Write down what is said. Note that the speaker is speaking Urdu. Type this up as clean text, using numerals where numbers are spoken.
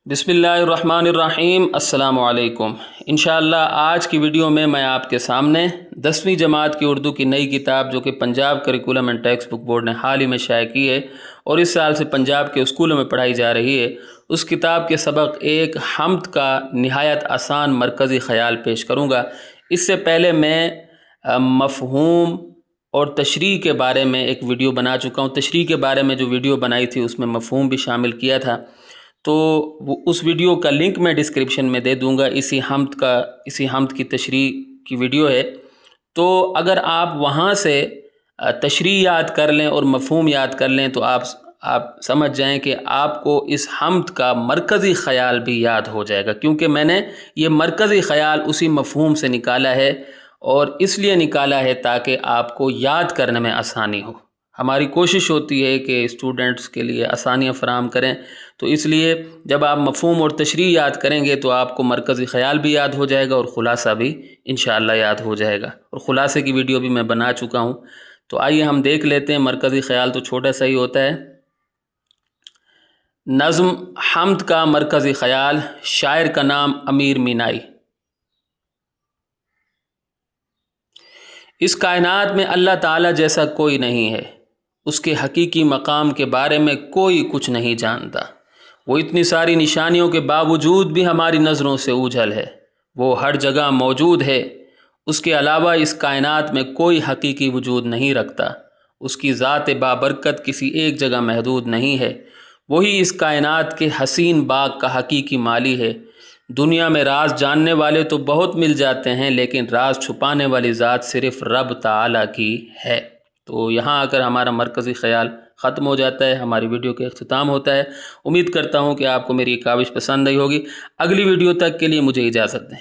بسم اللہ الرحمن الرحیم۔ السلام علیکم۔ انشاءاللہ آج کی ویڈیو میں آپ کے سامنے 10ویں جماعت کی اردو کی نئی کتاب جو کہ Punjab curriculum and text book board نے حال ہی میں شائع کی ہے اور اس سال سے پنجاب کے اسکولوں میں پڑھائی جا رہی ہے، اس کتاب کے سبق ایک حمد کا نہایت آسان مرکزی خیال پیش کروں گا۔ اس سے پہلے میں مفہوم اور تشریح کے بارے میں ایک ویڈیو بنا چکا ہوں۔ تشریح کے بارے میں جو ویڈیو بنائی تھی اس میں مفہوم بھی شامل کیا تھا، تو اس ویڈیو کا لنک میں ڈسکرپشن میں دے دوں گا۔ اسی حمد کی تشریح کی ویڈیو ہے، تو اگر آپ وہاں سے تشریح یاد کر لیں اور مفہوم یاد کر لیں تو آپ سمجھ جائیں کہ آپ کو اس حمد کا مرکزی خیال بھی یاد ہو جائے گا، کیونکہ میں نے یہ مرکزی خیال اسی مفہوم سے نکالا ہے اور اس لیے نکالا ہے تاکہ آپ کو یاد کرنے میں آسانی ہو۔ ہماری کوشش ہوتی ہے کہ اسٹوڈنٹس کے لیے آسانیاں فراہم کریں، تو اس لیے جب آپ مفہوم اور تشریح یاد کریں گے تو آپ کو مرکزی خیال بھی یاد ہو جائے گا اور خلاصہ بھی انشاءاللہ یاد ہو جائے گا، اور خلاصے کی ویڈیو بھی میں بنا چکا ہوں۔ تو آئیے ہم دیکھ لیتے ہیں۔ مرکزی خیال تو چھوٹا سا ہی ہوتا ہے۔ نظم حمد کا مرکزی خیال، شاعر کا نام امیر مینائی۔ اس کائنات میں اللہ تعالیٰ جیسا کوئی نہیں ہے، اس کے حقیقی مقام کے بارے میں کوئی کچھ نہیں جانتا۔ وہ اتنی ساری نشانیوں کے باوجود بھی ہماری نظروں سے اوجھل ہے۔ وہ ہر جگہ موجود ہے، اس کے علاوہ اس کائنات میں کوئی حقیقی وجود نہیں رکھتا۔ اس کی ذات بابرکت کسی ایک جگہ محدود نہیں ہے۔ وہی اس کائنات کے حسین باغ کا حقیقی مالی ہے۔ دنیا میں راز جاننے والے تو بہت مل جاتے ہیں، لیکن راز چھپانے والی ذات صرف رب تعالیٰ کی ہے۔ تو یہاں آ کر ہمارا مرکزی خیال ختم ہو جاتا ہے، ہماری ویڈیو کا اختتام ہوتا ہے۔ امید کرتا ہوں کہ آپ کو میری یہ کاوش پسند آئی ہوگی۔ اگلی ویڈیو تک کے لیے مجھے اجازت دیں۔